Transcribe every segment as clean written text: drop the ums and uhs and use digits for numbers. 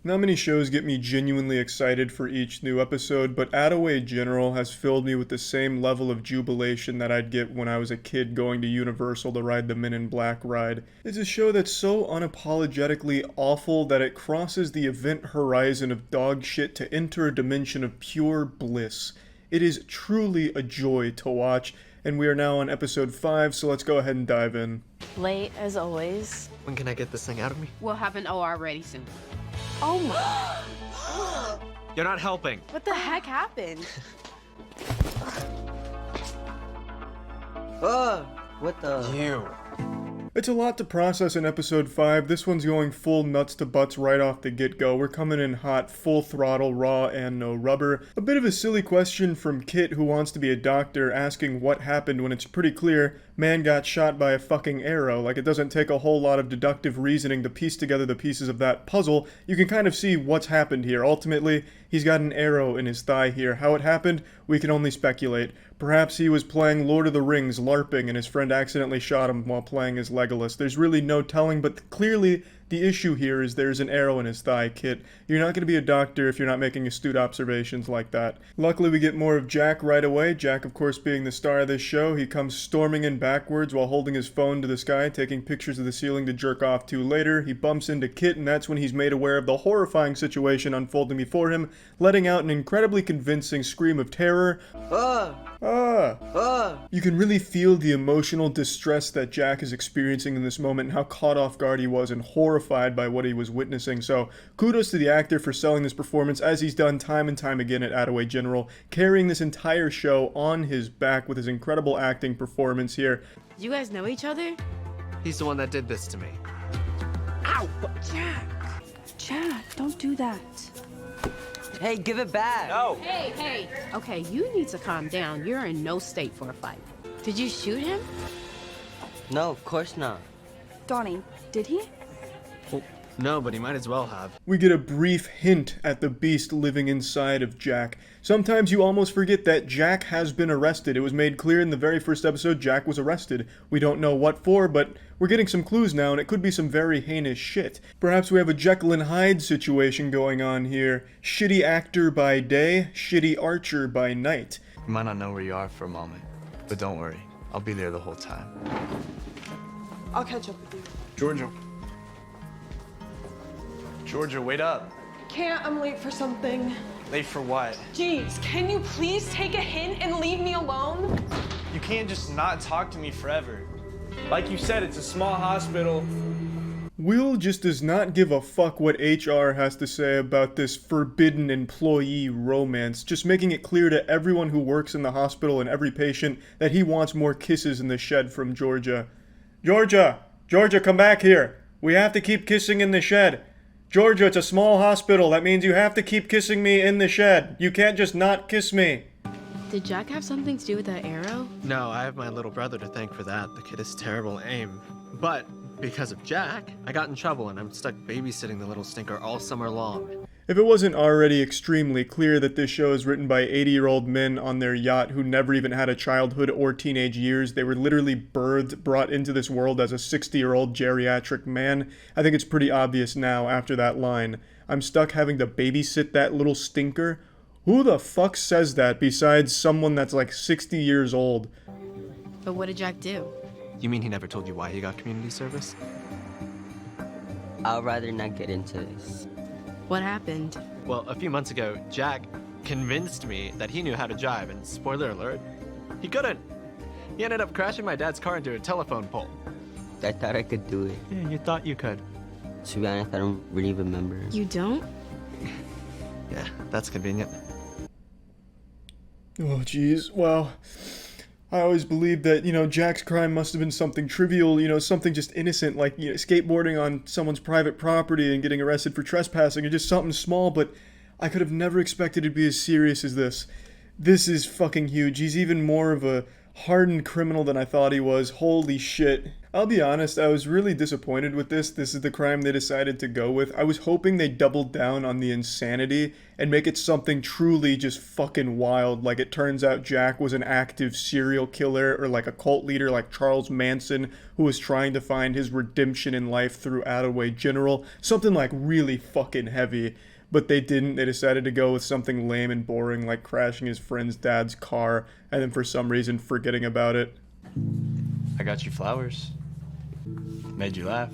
Not many shows get me genuinely excited for each new episode, but Attaway General has filled me with the same level of jubilation that I'd get when I was a kid going to Universal to ride the Men in Black ride. It's a show that's so unapologetically awful that it crosses the event horizon of dog shit to enter a dimension of pure bliss. It is truly a joy to watch, and we are now on episode 5, so let's go ahead and dive in. Late as always. When can I get this thing out of me? We'll have an OR ready soon. Oh my. You're not helping. What the heck happened? What the? You. It's a lot to process in episode 5. This one's going full nuts to butts right off the get-go. We're coming in hot, full throttle, raw, and no rubber. A bit of a silly question from Kit, who wants to be a doctor, asking what happened when it's pretty clear man got shot by a fucking arrow. Like, it doesn't take a whole lot of deductive reasoning to piece together the pieces of that puzzle. You can kind of see what's happened here. Ultimately, he's got an arrow in his thigh here. How it happened, we can only speculate. Perhaps he was playing Lord of the Rings, LARPing, and his friend accidentally shot him while playing as Legolas. There's really no telling, but clearly the issue here is there's an arrow in his thigh, Kit. You're not going to be a doctor if you're not making astute observations like that. Luckily, we get more of Jack right away. Jack, of course, being the star of this show. He comes storming in backwards while holding his phone to the sky, taking pictures of the ceiling to jerk off to later. He bumps into Kit, and that's when he's made aware of the horrifying situation unfolding before him, letting out an incredibly convincing scream of terror. You can really feel the emotional distress that Jack is experiencing in this moment and how caught off guard he was and horrified by what he was witnessing. So kudos to the actor for selling this performance, as he's done time and time again at Attaway General, carrying this entire show on his back with his incredible acting performance here. You guys know each other? He's the one that did this to me. Ow! Jack, don't do that. Hey, give it back. No. Hey. Okay, you need to calm down. You're in no state for a fight. Did you shoot him? No, of course not. Donnie, did he? Well, no, but he might as well have. We get a brief hint at the beast living inside of Jack. Sometimes you almost forget that Jack has been arrested. It was made clear in the very first episode Jack was arrested. We don't know what for, but we're getting some clues now, and it could be some very heinous shit. Perhaps we have a Jekyll and Hyde situation going on here. Shitty actor by day, shitty archer by night. You might not know where you are for a moment, but don't worry. I'll be there the whole time. I'll catch up with you. Georgia. Georgia, wait up. Can't, I'm late for something. Late for what? Jeez, can you please take a hint and leave me alone? You can't just not talk to me forever. Like you said, it's a small hospital. Will just does not give a fuck what HR has to say about this forbidden employee romance, just making it clear to everyone who works in the hospital and every patient that he wants more kisses in the shed from Georgia. Georgia, come back here. We have to keep kissing in the shed. Georgia, it's a small hospital. That means you have to keep kissing me in the shed. You can't just not kiss me. Did Jack have something to do with that arrow? No, I have my little brother to thank for that. The kid is terrible at aim. But because of Jack, I got in trouble and I'm stuck babysitting the little stinker all summer long. If it wasn't already extremely clear that this show is written by 80-year-old men on their yacht who never even had a childhood or teenage years, they were literally birthed, brought into this world as a 60-year-old geriatric man, I think it's pretty obvious now after that line. I'm stuck having to babysit that little stinker? Who the fuck says that besides someone that's like 60 years old? But what did Jack do? You mean he never told you why he got community service? I'd rather not get into this. What happened? Well, a few months ago, Jack convinced me that he knew how to drive, and spoiler alert, he couldn't. He ended up crashing my dad's car into a telephone pole. I thought I could do it. Yeah, you thought you could. To be honest, I don't really remember. You don't? Yeah, that's convenient. Oh, jeez. Well, I always believed that, Jack's crime must have been something trivial, something just innocent, like, skateboarding on someone's private property and getting arrested for trespassing, or just something small, but I could have never expected it to be as serious as this. This is fucking huge. He's even more of a hardened criminal than I thought he was. Holy shit. I'll be honest, I was really disappointed with this. This is the crime they decided to go with. I was hoping they doubled down on the insanity and make it something truly just fucking wild. Like it turns out Jack was an active serial killer or like a cult leader like Charles Manson who was trying to find his redemption in life through Attaway General. Something like really fucking heavy. But they didn't. They decided to go with something lame and boring like crashing his friend's dad's car and then for some reason forgetting about it. I got you flowers. Made you laugh.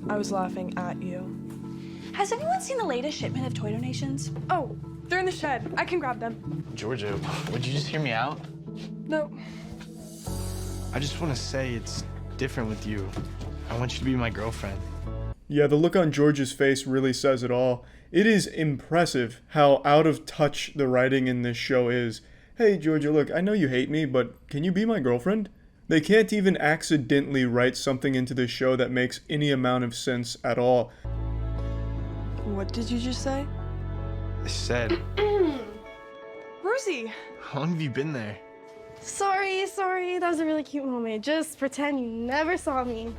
I was laughing at you. Has anyone seen the latest shipment of toy donations? Oh, they're in the shed. I can grab them. Georgia, would you just hear me out? No. I just want to say it's different with you. I want you to be my girlfriend. Yeah, the look on George's face really says it all. It is impressive how out of touch the writing in this show is. Hey, Georgia, look, I know you hate me, but can you be my girlfriend? They can't even accidentally write something into this show that makes any amount of sense at all. What did you just say? I said, Rosie! how long have you been there? Sorry. That was a really cute moment. Just pretend you never saw me.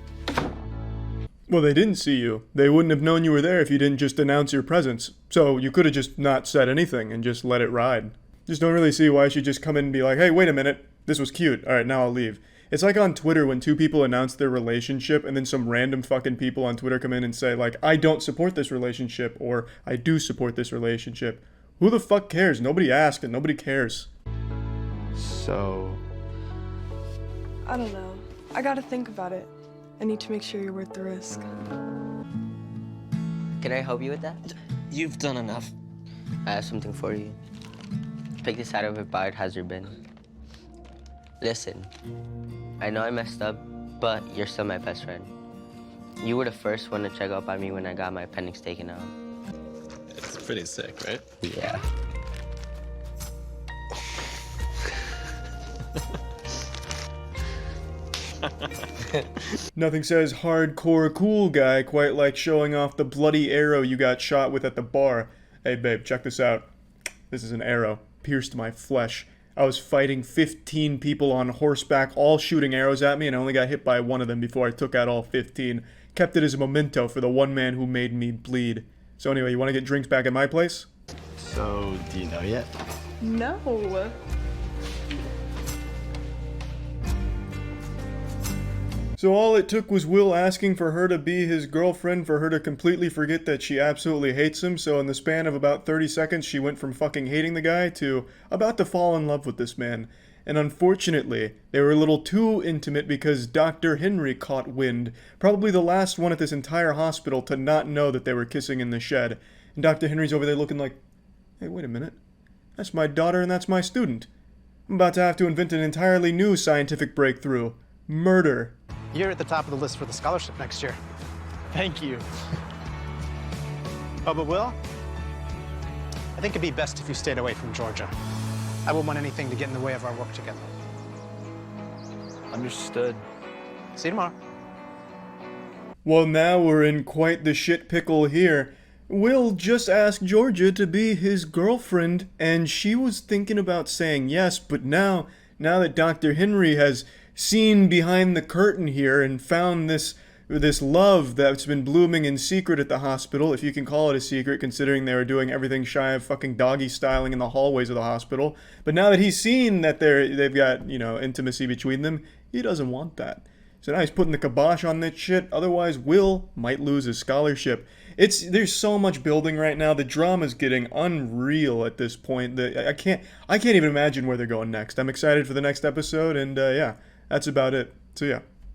Well, they didn't see you. They wouldn't have known you were there if you didn't just announce your presence. So you could have just not said anything and just let it ride. Just don't really see why she'd just come in and be like, hey, wait a minute. This was cute. All right, now I'll leave. It's like on Twitter when two people announce their relationship and then some random fucking people on Twitter come in and say like, I don't support this relationship or I do support this relationship. Who the fuck cares? Nobody asked and nobody cares. So, I don't know. I gotta think about it. I need to make sure you're worth the risk. Can I help you with that? You've done enough. I have something for you. Pick this out of a biohazard bin. Listen, I know I messed up, but you're still my best friend. You were the first one to check up on me when I got my appendix taken out. It's pretty sick, right? Yeah. Nothing says hardcore cool guy quite like showing off the bloody arrow you got shot with at the bar. Hey babe, check this out. This is an arrow, pierced my flesh. I was fighting 15 people on horseback, all shooting arrows at me, and I only got hit by one of them before I took out all 15. Kept it as a memento for the one man who made me bleed. So anyway, you want to get drinks back at my place? so do you know yet? No. So all it took was Will asking for her to be his girlfriend for her to completely forget that she absolutely hates him. So in the span of about 30 seconds, she went from fucking hating the guy to about to fall in love with this man. And unfortunately, they were a little too intimate because Dr. Henry caught wind, probably the last one at this entire hospital to not know that they were kissing in the shed. And Dr. Henry's over there looking like, hey, wait a minute. That's my daughter and that's my student. I'm about to have to invent an entirely new scientific breakthrough. Murder. You're at the top of the list for the scholarship next year. Thank you. Oh, but Will, I think it'd be best if you stayed away from Georgia. I wouldn't want anything to get in the way of our work together. Understood. See you tomorrow. Well, now we're in quite the shit pickle here. Will just asked Georgia to be his girlfriend, and she was thinking about saying yes, but now that Dr. Henry has seen behind the curtain here and found this love that's been blooming in secret at the hospital, if you can call it a secret considering they were doing everything shy of fucking doggy styling in the hallways of the hospital. But now that he's seen that they've got, intimacy between them, he doesn't want that. So now he's putting the kibosh on this shit, otherwise Will might lose his scholarship. There's so much building right now. The drama's getting unreal at this point. I can't even imagine where they're going next. I'm excited for the next episode, and yeah, that's about it. So yeah.